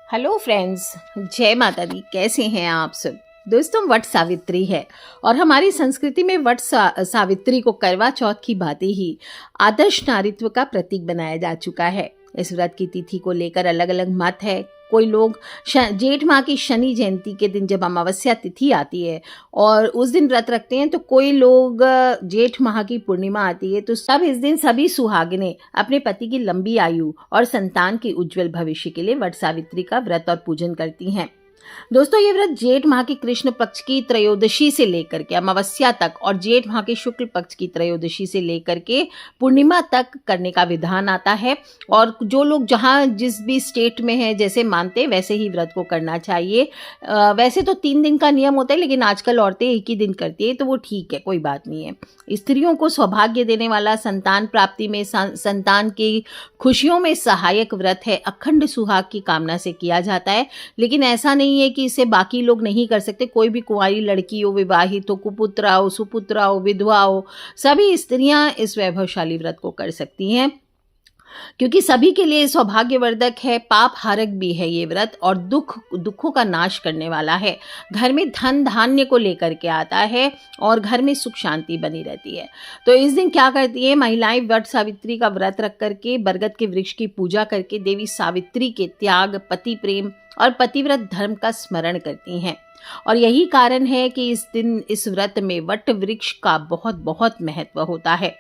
Hello friends, जय माता दी। कैसे हैं आप सब दोस्तों? वट सावित्री है और हमारी संस्कृति में वट सावित्री को करवा चौथ की भांति ही आदर्श नारीत्व का प्रतीक बनाया जा चुका है। इस व्रत की तिथि को लेकर अलग अलग मत है। कोई लोग जेठ माह की शनि जयंती के दिन जब अमावस्या तिथि आती है और उस दिन व्रत रखते हैं, तो कोई लोग जेठ माह की पूर्णिमा आती है तो सब इस दिन सभी सुहागिनें अपने पति की लंबी आयु और संतान के उज्जवल भविष्य के लिए वट सावित्री का व्रत और पूजन करती हैं। दोस्तों, ये व्रत जेठ माह की कृष्ण पक्ष की त्रयोदशी से लेकर के अमावस्या तक और जेठ माह के शुक्ल पक्ष की त्रयोदशी से लेकर के पूर्णिमा तक करने का विधान आता है। और जो लोग जहाँ जिस भी स्टेट में है जैसे मानते हैं वैसे ही व्रत को करना चाहिए। वैसे तो 3 दिन का नियम होता है, लेकिन आजकल औरतें 1 ही दिन करती है, तो वो ठीक है, कोई बात नहीं है। स्त्रियों को सौभाग्य देने वाला, संतान प्राप्ति में, संतान की खुशियों में सहायक व्रत है। अखंड सुहाग की कामना से किया जाता है, लेकिन ऐसा नहीं है कि इसे बाकी लोग नहीं कर सकते। कोई भी कुंवारी लड़की हो, विवाहित हो, कुपुत्रा हो, सुपुत्रा हो, विधवा हो, सभी स्त्रियां इस वैभवशाली व्रत को कर सकती हैं, क्योंकि सभी के लिए सौभाग्यवर्धक है, पाप हारक भी है ये व्रत और दुखों का नाश करने वाला है। घर में धन धान्य को लेकर के आता है और घर में सुख शांति बनी रहती है। तो इस दिन क्या करती है महिलाएं? वट सावित्री का व्रत रख करके बरगद के वृक्ष की पूजा करके देवी सावित्री के त्याग, पति प्रेम और पतिव्रत धर्म का स्मरण करती हैं। और यही कारण है कि इस दिन इस व्रत में वट वृक्ष का बहुत बहुत महत्व होता है।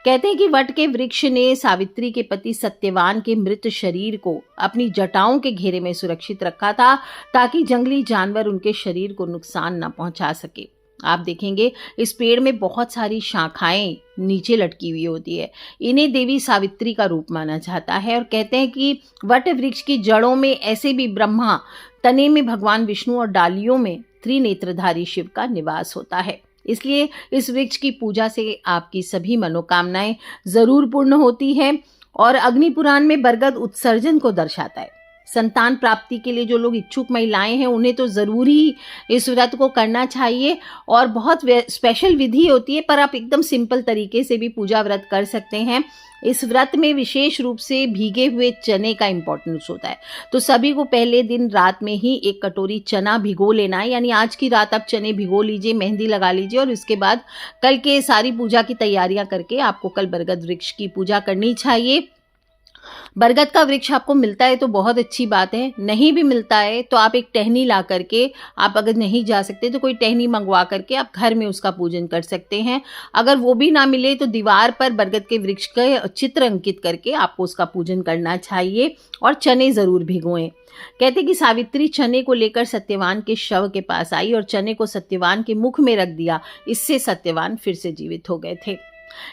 कहते हैं कि वट के वृक्ष ने सावित्री के पति सत्यवान के मृत शरीर को अपनी जटाओं के घेरे में सुरक्षित रखा था, ताकि जंगली जानवर उनके शरीर को नुकसान न पहुंचा सके। आप देखेंगे इस पेड़ में बहुत सारी शाखाएं नीचे लटकी हुई होती है। इन्हें देवी सावित्री का रूप माना जाता है और कहते हैं कि वट वृक्ष की जड़ों में ऐसे भी ब्रह्मा, तने में भगवान विष्णु और डालियों में त्रिनेत्रधारी शिव का निवास होता है। इसलिए इस वृक्ष की पूजा से आपकी सभी मनोकामनाएं जरूर पूर्ण होती है। और अग्नि पुराण में बरगद उत्सर्जन को दर्शाता है। संतान प्राप्ति के लिए जो लोग इच्छुक महिलाएं हैं उन्हें तो जरूर ही इस व्रत को करना चाहिए और बहुत स्पेशल विधि होती है, पर आप एकदम सिंपल तरीके से भी पूजा व्रत कर सकते हैं। इस व्रत में विशेष रूप से भीगे हुए चने का इंपॉर्टेंस होता है। तो सभी को पहले दिन रात में ही 1 कटोरी चना भिगो लेना है, यानी आज की रात आप चने भिगो लीजिए, मेहंदी लगा लीजिए और इसके बाद कल के सारी पूजा की तैयारियां करके आपको कल बरगद वृक्ष की पूजा करनी चाहिए। बरगद का वृक्ष आपको मिलता है तो बहुत अच्छी बात है, नहीं भी मिलता है तो आप एक टहनी ला करके, आप अगर नहीं जा सकते तो कोई टहनी मंगवा करके आप घर में उसका पूजन कर सकते हैं। अगर वो भी ना मिले तो दीवार पर बरगद के वृक्ष का चित्र अंकित करके आपको उसका पूजन करना चाहिए और चने जरूर भिगोएं। कहते कि सावित्री चने को लेकर सत्यवान के शव के पास आई और चने को सत्यवान के मुख में रख दिया। इससे सत्यवान फिर से जीवित हो गए थे।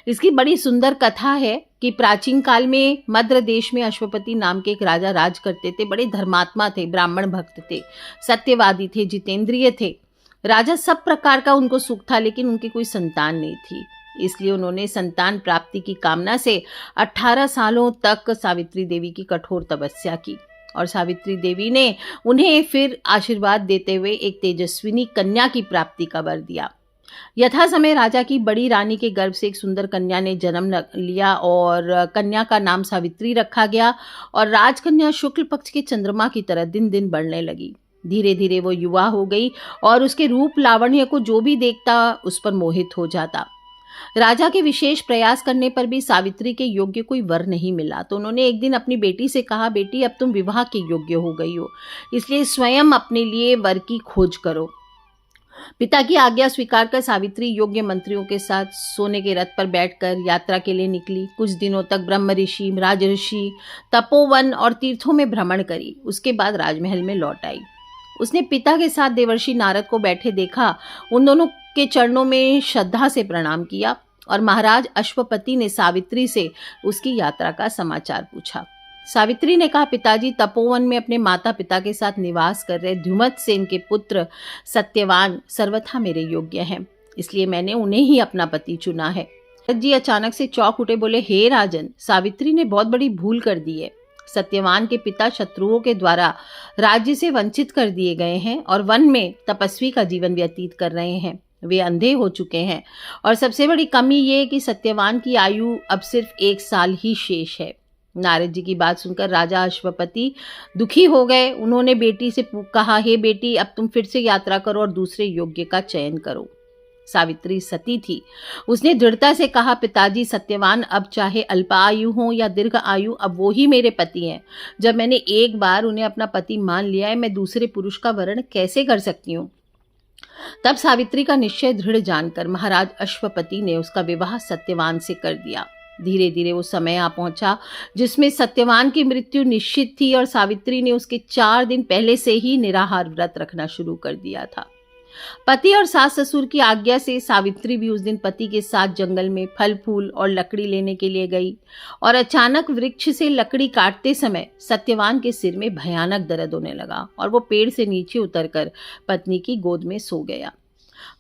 इसकी बड़ी सुंदर कथा है कि प्राचीन काल में मद्र देश में अश्वपति नाम के एक राजा राज करते थे। बड़े धर्मात्मा थे, ब्राह्मण भक्त थे, सत्यवादी थे, जितेंद्रिय थे। राजा सब प्रकार का उनको सुख था, लेकिन उनकी कोई संतान नहीं थी। इसलिए उन्होंने संतान प्राप्ति की कामना से 18 सालों तक सावित्री देवी की कठोर तपस्या की और सावित्री देवी ने उन्हें फिर आशीर्वाद देते हुए एक तेजस्विनी कन्या की प्राप्ति का वर दिया। यथा समय राजा की बड़ी रानी के गर्भ से एक सुंदर कन्या ने जन्म लिया और कन्या का नाम सावित्री रखा गया। और राजकन्या शुक्ल पक्ष के चंद्रमा की तरह दिन दिन बढ़ने लगी। धीरे धीरे वो युवा हो गई और उसके रूप लावण्य को जो भी देखता उस पर मोहित हो जाता। राजा के विशेष प्रयास करने पर भी सावित्री के योग्य कोई वर नहीं मिला, तो उन्होंने एक दिन अपनी बेटी से कहा, बेटी अब तुम विवाह के योग्य हो गई हो, इसलिए स्वयं अपने लिए वर की खोज करो। पिता की आज्ञा स्वीकार कर सावित्री योग्य मंत्रियों के साथ सोने के रथ पर बैठकर यात्रा के लिए निकली। कुछ दिनों तक ब्रह्म ऋषि, राजऋषि, तपोवन और तीर्थों में भ्रमण करी। उसके बाद राजमहल में लौट आई। उसने पिता के साथ देवर्षि नारद को बैठे देखा। उन दोनों के चरणों में श्रद्धा से प्रणाम किया और महाराज अश्वपति ने सावित्री से उसकी यात्रा का समाचार पूछा। सावित्री ने कहा, पिताजी, तपोवन में अपने माता पिता के साथ निवास कर रहे ध्युमत सेन के पुत्र सत्यवान सर्वथा मेरे योग्य हैं, इसलिए मैंने उन्हें ही अपना पति चुना है। जी अचानक से चौंक उठे, बोले, हे राजन, सावित्री ने बहुत बड़ी भूल कर दी है। सत्यवान के पिता शत्रुओं के द्वारा राज्य से वंचित कर दिए गए हैं और वन में तपस्वी का जीवन व्यतीत कर रहे हैं। वे अंधे हो चुके हैं और सबसे बड़ी कमी ये है कि सत्यवान की आयु अब सिर्फ 1 साल ही शेष है। नारद जी की बात सुनकर राजा अश्वपति दुखी हो गए। उन्होंने बेटी से कहा, हे बेटी, अब तुम फिर से यात्रा करो और दूसरे योग्य का चयन करो। सावित्री सती थी। उसने दृढ़ता से कहा, पिताजी सत्यवान अब चाहे अल्पायु हो या दीर्घ आयु, अब वो ही मेरे पति हैं। जब मैंने एक बार उन्हें अपना पति मान लिया है, मैं दूसरे पुरुष का वर्ण कैसे कर सकती हूँ। तब सावित्री का निश्चय दृढ़ जानकर महाराज अश्वपति ने उसका विवाह सत्यवान से कर दिया। धीरे धीरे वो समय आ पहुंचा जिसमें सत्यवान की मृत्यु निश्चित थी और सावित्री ने उसके 4 दिन पहले से ही निराहार व्रत रखना शुरू कर दिया था। पति और सास ससुर की आज्ञा से सावित्री भी उस दिन पति के साथ जंगल में फल फूल और लकड़ी लेने के लिए गई और अचानक वृक्ष से लकड़ी काटते समय सत्यवान के सिर में भयानक दर्द होने लगा और वो पेड़ से नीचे उतरकर पत्नी की गोद में सो गया।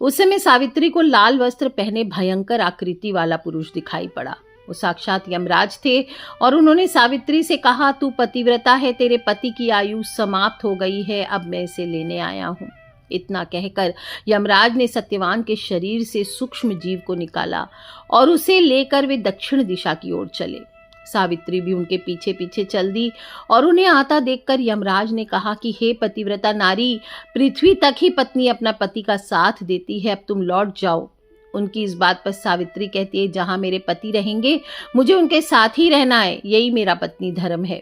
उस समय सावित्री को लाल वस्त्र पहने भयंकर आकृति वाला पुरुष दिखाई पड़ा। वो साक्षात यमराज थे और उन्होंने सावित्री से कहा, तू पतिव्रता है, तेरे पति की आयु समाप्त हो गई है, अब मैं इसे लेने आया हूँ। इतना कहकर यमराज ने सत्यवान के शरीर से सूक्ष्म जीव को निकाला और उसे लेकर वे दक्षिण दिशा की ओर चले। सावित्री भी उनके पीछे पीछे चल दी और उन्हें आता देखकर यमराज ने कहा कि हे पतिव्रता नारी, पृथ्वी तक ही पत्नी अपना पति का साथ देती है, अब तुम लौट जाओ। उनकी इस बात पर सावित्री कहती है, जहां मेरे पति रहेंगे मुझे उनके साथ ही रहना है, यही मेरा पत्नी धर्म है।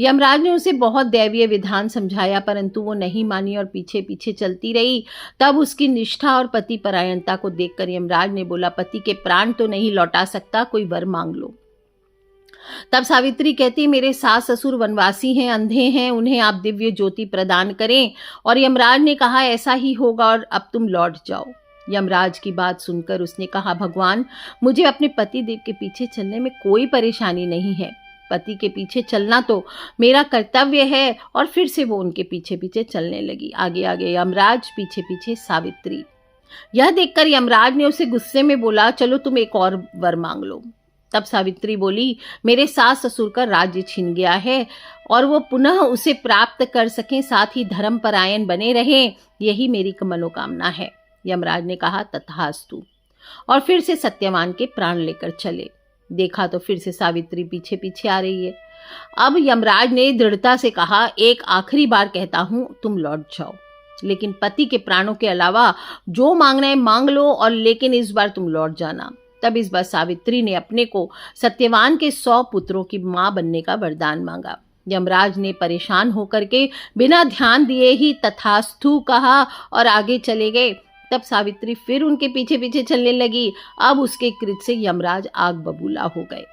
यमराज ने उसे बहुत दैवीय विधान समझाया, परंतु वो नहीं मानी और पीछे पीछे चलती रही। तब उसकी निष्ठा और पति परायणता को देखकर यमराज ने बोला, पति के प्राण तो नहीं लौटा सकता, कोई वर मांग लो। तब सावित्री कहती, मेरे सास ससुर वनवासी हैं, अंधे हैं, उन्हें आप दिव्य ज्योति प्रदान करें। और यमराज ने कहा, ऐसा ही होगा और अब तुम लौट जाओ। यमराज की बात सुनकर उसने कहा, भगवान, मुझे अपने पति देव के पीछे चलने में कोई परेशानी नहीं है, पति के पीछे चलना तो मेरा कर्तव्य है। और फिर से वो उनके पीछे पीछे चलने लगी, आगे आगे यमराज, पीछे पीछे सावित्री। यह देखकर यमराज ने उसे गुस्से में बोला, चलो तुम एक और वर मांग लो। तब सावित्री बोली, मेरे सास ससुर का राज्य छिन गया है और वो पुनः उसे प्राप्त कर सकें, साथ ही धर्मपरायण बने रहें, यही मेरी मनोकामना है। यमराज ने कहा, तथास्तु, और फिर से सत्यवान के प्राण लेकर चले। देखा तो फिर से सावित्री पीछे पीछे आ रही है। अब यमराज ने दृढ़ता से कहा, एक आखिरी बार कहता हूं, तुम लौट जाओ, लेकिन पति के प्राणों के अलावा जो मांगना है मांग लो, और लेकिन इस बार तुम लौट जाना। तब इस बार सावित्री ने अपने को सत्यवान के 100 पुत्रों की मां बनने का वरदान मांगा। यमराज ने परेशान होकर के बिना ध्यान दिए ही तथास्तु कहा और आगे चले गए। तब सावित्री फिर उनके पीछे पीछे चलने लगी। अब उसके कृत्य से यमराज आग बबूला हो गए।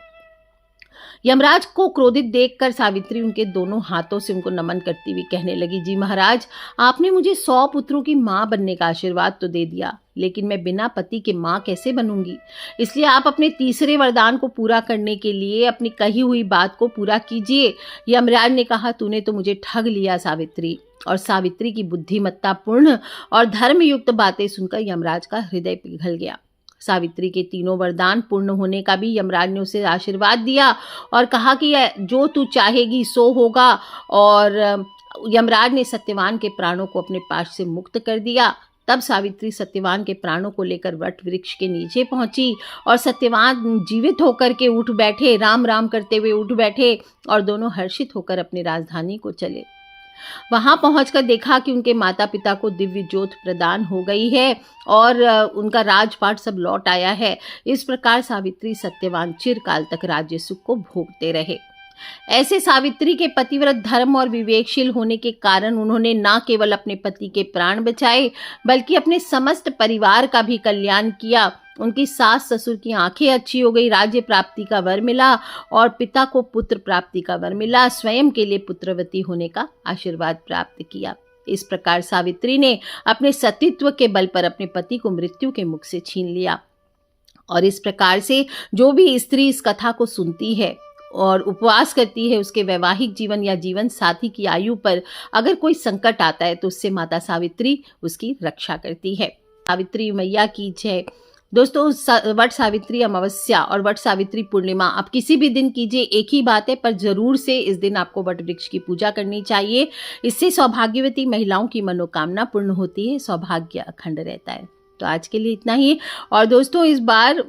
यमराज को क्रोधित देखकर सावित्री उनके दोनों हाथों से उनको नमन करती हुई कहने लगी, जी महाराज, आपने मुझे 100 पुत्रों की मां बनने का आशीर्वाद तो दे दिया, लेकिन मैं बिना पति के मां कैसे बनूंगी। इसलिए आप अपने तीसरे वरदान को पूरा करने के लिए अपनी कही हुई बात को पूरा कीजिए। यमराज ने कहा, तूने तो मुझे ठग लिया सावित्री। और सावित्री की बुद्धिमत्ता पूर्ण और धर्मयुक्त बातें सुनकर यमराज का हृदय पिघल गया। सावित्री के तीनों वरदान पूर्ण होने का भी यमराज ने उसे आशीर्वाद दिया और कहा कि जो तू चाहेगी सो होगा। और यमराज ने सत्यवान के प्राणों को अपने पास से मुक्त कर दिया। तब सावित्री सत्यवान के प्राणों को लेकर वट वृक्ष के नीचे पहुंची और सत्यवान जीवित होकर के उठ बैठे, राम राम करते हुए उठ बैठे और दोनों हर्षित होकर अपनी राजधानी को चले। वहां पहुंचकर देखा कि उनके माता पिता को दिव्य ज्योत प्रदान हो गई है और उनका राजपाट सब लौट आया है। इस प्रकार सावित्री सत्यवान चिरकाल तक राज्य सुख को भोगते रहे। ऐसे सावित्री के पतिव्रत धर्म और विवेकशील होने के कारण उन्होंने न केवल अपने पति के प्राण बचाए, बल्कि अपने समस्त परिवार का भी कल्याण किया। उनकी सास ससुर की आंखें अच्छी हो गई, राज्य प्राप्ति का वर मिला और पिता को पुत्र प्राप्ति का वर मिला। स्वयं के लिए पुत्रवती होने का आशीर्वाद प्राप्त किया। इस प्रकार सावित्री ने अपने सतीत्व के बल पर अपने पति को मृत्यु के मुख से छीन लिया। और इस प्रकार से जो भी स्त्री इस कथा को सुनती है और उपवास करती है, उसके वैवाहिक जीवन या जीवन साथी की आयु पर अगर कोई संकट आता है तो उससे माता सावित्री उसकी रक्षा करती है। सावित्री मैया की जय। दोस्तों, वट सावित्री अमावस्या और वट सावित्री पूर्णिमा आप किसी भी दिन कीजिए, एक ही बात है, पर जरूर से इस दिन आपको वट वृक्ष की पूजा करनी चाहिए। इससे सौभाग्यवती महिलाओं की मनोकामना पूर्ण होती है, सौभाग्य अखंड रहता है। तो आज के लिए इतना ही। और दोस्तों इस बार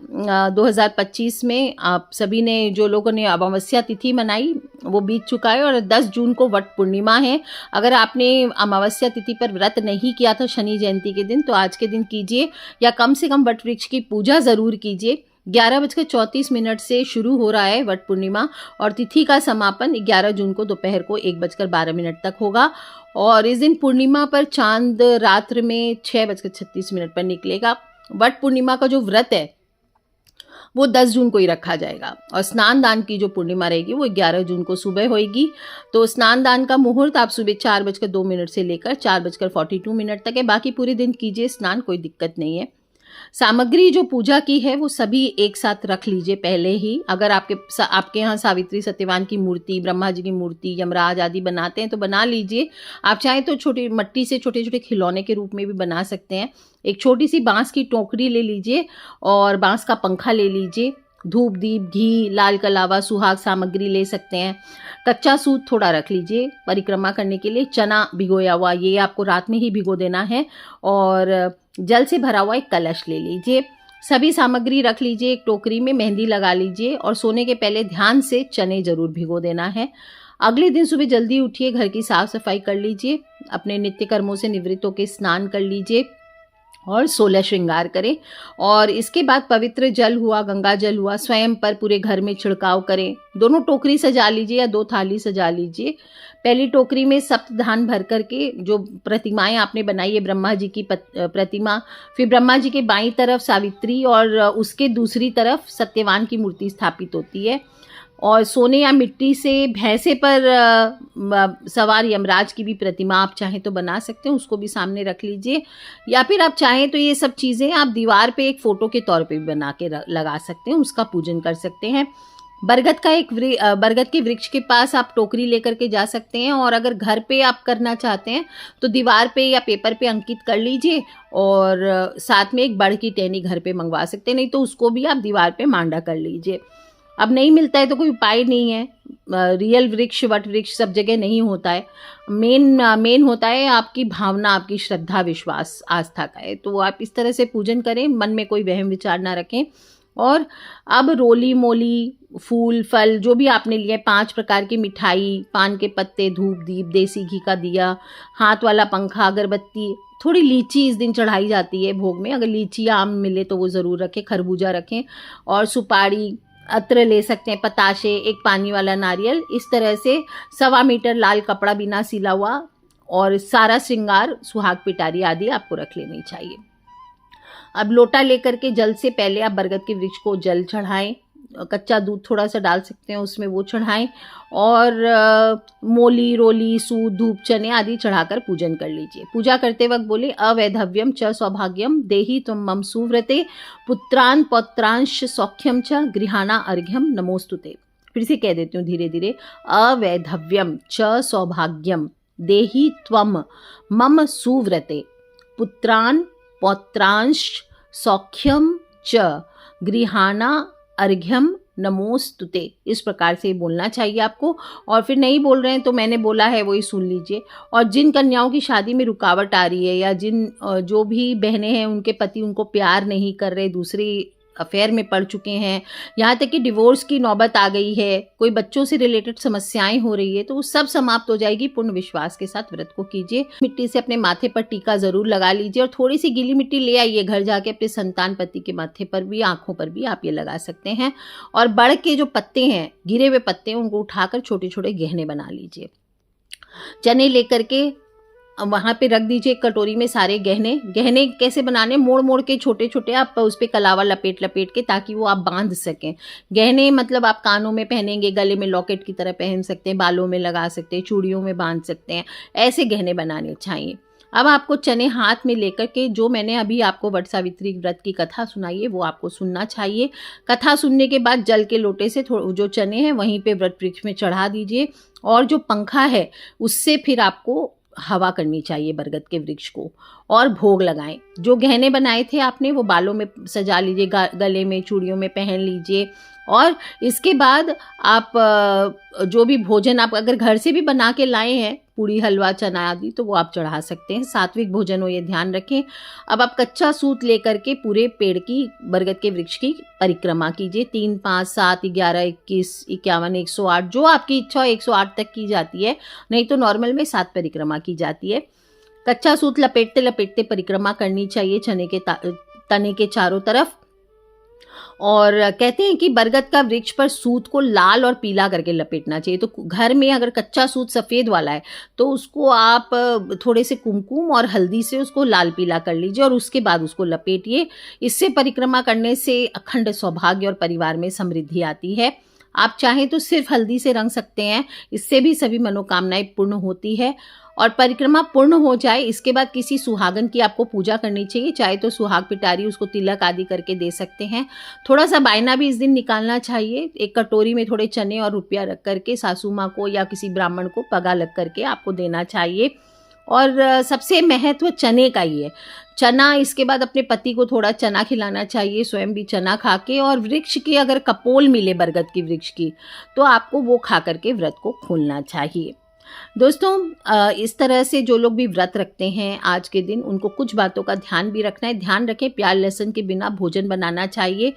2025 में आप सभी ने, जो लोगों ने अमावस्या तिथि मनाई वो बीत चुका है और 10 जून को वट पूर्णिमा है। अगर आपने अमावस्या तिथि पर व्रत नहीं किया था शनि जयंती के दिन, तो आज के दिन कीजिए, या कम से कम वट वृक्ष की पूजा ज़रूर कीजिए। 11:34 से शुरू हो रहा है वट पूर्णिमा और तिथि का समापन 11 जून को दोपहर को 1:12 तक होगा। और इस दिन पूर्णिमा पर चांद रात्र में 6:36 पर निकलेगा। वट पूर्णिमा का जो व्रत है वो 10 जून को ही रखा जाएगा और स्नान दान की जो पूर्णिमा रहेगी वो 11 जून को सुबह होएगी। तो स्नान दान का मुहूर्त आप सुबह 4:02 से लेकर 4:42 तक है। बाकी पूरे दिन कीजिए स्नान, कोई दिक्कत नहीं है। सामग्री जो पूजा की है वो सभी एक साथ रख लीजिए पहले ही। अगर आपके यहाँ सावित्री सत्यवान की मूर्ति, ब्रह्मा जी की मूर्ति, यमराज आदि बनाते हैं तो बना लीजिए। आप चाहें तो छोटी मट्टी से छोटे छोटे खिलौने के रूप में भी बना सकते हैं। एक छोटी सी बांस की टोकरी ले लीजिए और बांस का पंखा ले लीजिए। धूप, दीप, घी, लाल कलावा, सुहाग सामग्री ले सकते हैं। कच्चा सूत थोड़ा रख लीजिए परिक्रमा करने के लिए। चना भिगोया हुआ, ये आपको रात में ही भिगो देना है। और जल से भरा हुआ एक कलश ले लीजिए। सभी सामग्री रख लीजिए एक टोकरी में। मेहंदी लगा लीजिए और सोने के पहले ध्यान से चने जरूर भिगो देना है। अगले दिन सुबह जल्दी उठिए, घर की साफ सफाई कर लीजिए, अपने नित्य कर्मों से निवृत्त होकर स्नान कर लीजिए और 16 श्रृंगार करें। और इसके बाद पवित्र जल हुआ, गंगा जल हुआ, स्वयं पर पूरे घर में छिड़काव करें। दोनों टोकरी सजा लीजिए या 2 थाली सजा लीजिए। पहली टोकरी में सप्तधान भर करके जो प्रतिमाएं आपने बनाई है, ब्रह्मा जी की प्रतिमा, फिर ब्रह्मा जी के बाईं तरफ सावित्री और उसके दूसरी तरफ सत्यवान की मूर्ति स्थापित होती है। और सोने या मिट्टी से भैंसे पर सवार यमराज की भी प्रतिमा आप चाहें तो बना सकते हैं, उसको भी सामने रख लीजिए। या फिर आप चाहें तो ये सब चीज़ें आप दीवार पे एक फ़ोटो के तौर पे भी बना के लगा सकते हैं, उसका पूजन कर सकते हैं। बरगद के वृक्ष के पास आप टोकरी लेकर के जा सकते हैं। और अगर घर पे आप करना चाहते हैं तो दीवार पे या पेपर पे अंकित कर लीजिए और साथ में एक बड़ की टहनी घर पे मंगवा सकते हैं, नहीं तो उसको भी आप दीवार पे मांडा कर लीजिए। अब नहीं मिलता है तो कोई उपाय नहीं है। रियल वृक्ष, वट वृक्ष सब जगह नहीं होता है। मेन होता है आपकी भावना, आपकी श्रद्धा, विश्वास, आस्था का है। तो आप इस तरह से पूजन करें, मन में कोई वहम विचार ना रखें। और अब रोली मोली, फूल, फल जो भी आपने लिए, 5 प्रकार की मिठाई, पान के पत्ते, धूप, दीप, देसी घी का दिया, हाथ वाला पंखा, अगरबत्ती, थोड़ी लीची इस दिन चढ़ाई जाती है भोग में। अगर लीची या आम मिले तो वो ज़रूर रखें, खरबूजा रखें, और सुपारी, अत्र ले सकते हैं, पताशे, एक पानी वाला नारियल। इस तरह से 1.25 मीटर लाल कपड़ा बिना सिला हुआ और सारा श्रृंगार, सुहाग पिटारी आदि आपको रख लेनी चाहिए। अब लोटा लेकर के जल से पहले आप बरगद के वृक्ष को जल चढ़ाएं। कच्चा दूध थोड़ा सा डाल सकते हैं उसमें, वो चढ़ाएं। और मोली, रोली, सूद, धूप, चने आदि चढ़ाकर पूजन कर लीजिए। पूजा करते वक्त बोले अवैधव्यम च सौभाग्यम देहि त्वं मम सुव्रते पुत्रान पौत्रांश सौख्यम च गृहाणा अर्घ्यम नमोस्तुते। फिर से कह देती हूँ धीरे धीरे। अवैधव्यम च सौभाग्यम देहि त्वं मम सुव्रते पुत्रान पौत्रांश सौख्यम च गृहाणा अर्घ्यम नमोस्तुते। इस प्रकार से बोलना चाहिए आपको। और फिर नहीं बोल रहे हैं तो मैंने बोला है वही सुन लीजिए। और जिन कन्याओं की शादी में रुकावट आ रही है या जो भी बहनें हैं उनके पति उनको प्यार नहीं कर रहे, दूसरी अफेयर में पड़ चुके हैं, यहाँ तक कि डिवोर्स की नौबत आ गई है, कोई बच्चों से रिलेटेड समस्याएं हो रही है, तो वो सब समाप्त हो जाएगी। पूर्ण विश्वास के साथ व्रत को कीजिए। मिट्टी से अपने माथे पर टीका जरूर लगा लीजिए और थोड़ी सी गीली मिट्टी ले आइए घर जाके, अपने संतान पति के माथे पर भी, आंखों पर भी आप ये लगा सकते हैं। और बड़ के जो पत्ते हैं, गिरे हुए पत्ते, उनको उठाकर छोटे छोटे गहने बना लीजिए। चने लेकर के वहाँ पे रख दीजिए एक कटोरी में सारे गहने कैसे बनाने, मोड़ मोड़ के छोटे छोटे आप उस पर कलावा लपेट लपेट के, ताकि वो आप बांध सकें। गहने मतलब आप कानों में पहनेंगे, गले में लॉकेट की तरह पहन सकते हैं, बालों में लगा सकते हैं, चूड़ियों में बांध सकते हैं, ऐसे गहने बनाने चाहिए। अब आपको चने हाथ में लेकर के, जो मैंने अभी आपको वट सावित्री व्रत की कथा सुनाई है वो आपको सुनना चाहिए। कथा सुनने के बाद जल के लोटे से जो चने हैं वहीं पे व्रत वृक्ष में चढ़ा दीजिए। और जो पंखा है उससे फिर आपको हवा करनी चाहिए बरगद के वृक्ष को, और भोग लगाएं। जो गहने बनाए थे आपने वो बालों में सजा लीजिए, गले में, चूड़ियों में पहन लीजिए। और इसके बाद आप जो भी भोजन आप अगर घर से भी बना के लाए हैं, पूड़ी हलवा चना आदि, तो वो आप चढ़ा सकते हैं। सात्विक भोजन हो, ये ध्यान रखें। अब आप कच्चा सूत लेकर के पूरे पेड़ की, बरगद के वृक्ष की परिक्रमा कीजिए। 3, 5, 7, 11, 21, 51, 108, जो आपकी इच्छा हो 108 तक की जाती है, नहीं तो नॉर्मल में 7 परिक्रमा की जाती है। कच्चा सूत लपेटते लपेटते परिक्रमा करनी चाहिए चने के तने के चारों तरफ। और कहते हैं कि बरगद का वृक्ष पर सूत को लाल और पीला करके लपेटना चाहिए। तो घर में अगर कच्चा सूत सफ़ेद वाला है तो उसको आप थोड़े से कुमकुम और हल्दी से उसको लाल पीला कर लीजिए और उसके बाद उसको लपेटिए। इससे परिक्रमा करने से अखंड सौभाग्य और परिवार में समृद्धि आती है। आप चाहें तो सिर्फ हल्दी से रंग सकते हैं, इससे भी सभी मनोकामनाएं पूर्ण होती है। और परिक्रमा पूर्ण हो जाए इसके बाद किसी सुहागन की आपको पूजा करनी चाहिए, चाहे तो सुहाग पिटारी, उसको तिलक आदि करके दे सकते हैं। थोड़ा सा बायना भी इस दिन निकालना चाहिए। एक कटोरी में थोड़े चने और रुपया रख करके सासू माँ को या किसी ब्राह्मण को पगा लग करके आपको देना चाहिए। और सबसे महत्व चने का ही है। चना, इसके बाद अपने पति को थोड़ा चना खिलाना चाहिए, स्वयं भी चना खा के। और वृक्ष की अगर कपोल मिले बरगद की वृक्ष की, तो आपको वो खा करके व्रत को खोलना चाहिए। दोस्तों, इस तरह से जो लोग भी व्रत रखते हैं आज के दिन, उनको कुछ बातों का ध्यान भी रखना है। ध्यान रखें, प्याज लहसुन के बिना भोजन बनाना चाहिए।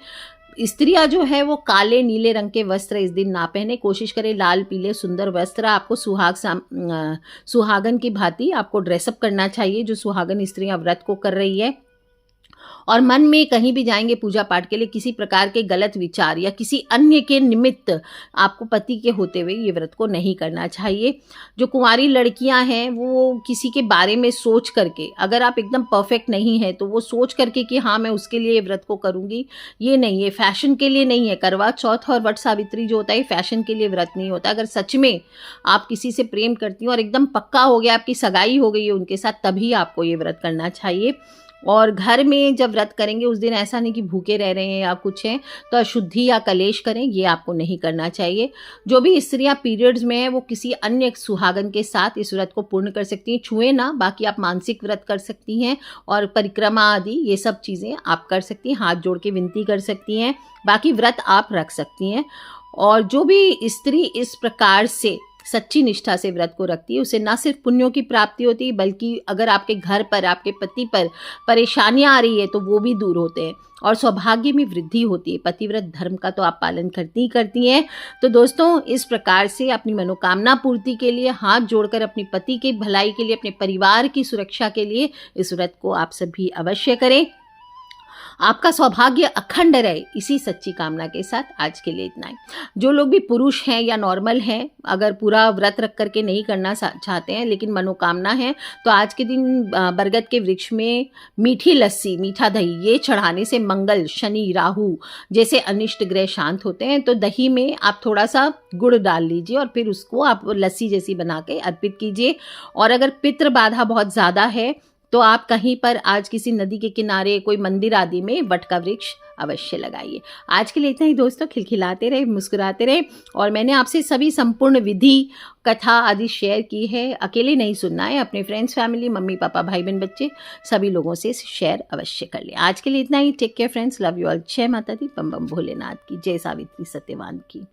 स्त्रियां जो है वो काले नीले रंग के वस्त्र इस दिन ना पहने, कोशिश करें लाल पीले सुंदर वस्त्र। आपको सुहागन की भांति आपको ड्रेसअप करना चाहिए, जो सुहागन स्त्रियां व्रत को कर रही है। और मन में कहीं भी जाएंगे पूजा पाठ के लिए, किसी प्रकार के गलत विचार या किसी अन्य के निमित्त आपको पति के होते हुए ये व्रत को नहीं करना चाहिए। जो कुंवारी लड़कियां हैं वो किसी के बारे में सोच करके, अगर आप एकदम परफेक्ट नहीं है तो वो सोच करके कि हाँ मैं उसके लिए ये व्रत को करूंगी, ये नहीं है, फैशन के लिए नहीं है। करवा चौथ और वट सावित्री जो होता है फैशन के लिए व्रत नहीं होता। अगर सच में आप किसी से प्रेम करती हो और एकदम पक्का हो गया, आपकी सगाई हो गई है उनके साथ, तभी आपको ये व्रत करना चाहिए। और घर में जब व्रत करेंगे उस दिन ऐसा नहीं कि भूखे रह रहे हैं या कुछ है तो अशुद्धि या कलेश करें, ये आपको नहीं करना चाहिए। जो भी स्त्रियां पीरियड्स में है वो किसी अन्य सुहागन के साथ इस व्रत को पूर्ण कर सकती हैं। छुए ना, बाकी आप मानसिक व्रत कर सकती हैं और परिक्रमा आदि ये सब चीज़ें आप कर सकती हैं, हाथ जोड़ के विनती कर सकती हैं, बाकी व्रत आप रख सकती हैं। और जो भी स्त्री इस प्रकार से सच्ची निष्ठा से व्रत को रखती है उसे ना सिर्फ पुण्यों की प्राप्ति होती है, बल्कि अगर आपके घर पर आपके पति पर परेशानियां आ रही है तो वो भी दूर होते हैं और सौभाग्य में वृद्धि होती है। पतिव्रत धर्म का तो आप पालन करती ही करती हैं। तो दोस्तों, इस प्रकार से अपनी मनोकामना पूर्ति के लिए, हाथ जोड़कर अपने पति के भलाई के लिए, अपने परिवार की सुरक्षा के लिए इस व्रत को आप सभी अवश्य करें। आपका सौभाग्य अखंड रहे, इसी सच्ची कामना के साथ आज के लिए इतना ही। जो लोग भी पुरुष हैं या नॉर्मल हैं, अगर पूरा व्रत रख करके नहीं करना चाहते हैं लेकिन मनोकामना है, तो आज के दिन बरगद के वृक्ष में मीठी लस्सी, मीठा दही, ये चढ़ाने से मंगल, शनि, राहु जैसे अनिष्ट ग्रह शांत होते हैं। तो दही में आप थोड़ा सा गुड़ डाल लीजिए और फिर उसको आप लस्सी जैसी बना के अर्पित कीजिए। और अगर पितृ बाधा बहुत ज़्यादा है तो आप कहीं पर आज किसी नदी के किनारे, कोई मंदिर आदि में वट का वृक्ष अवश्य लगाइए। आज के लिए इतना ही दोस्तों। खिलखिलाते रहे, मुस्कुराते रहे। और मैंने आपसे सभी संपूर्ण विधि, कथा आदि शेयर की है। अकेले नहीं सुनना है, अपने फ्रेंड्स, फैमिली, मम्मी पापा, भाई बहन, बच्चे, सभी लोगों से शेयर अवश्य कर लें। आज के लिए इतना ही। Take care friends, love you all. जय माता दी, बम बम भोलेनाथ की, जय सावित्री सत्यवान की।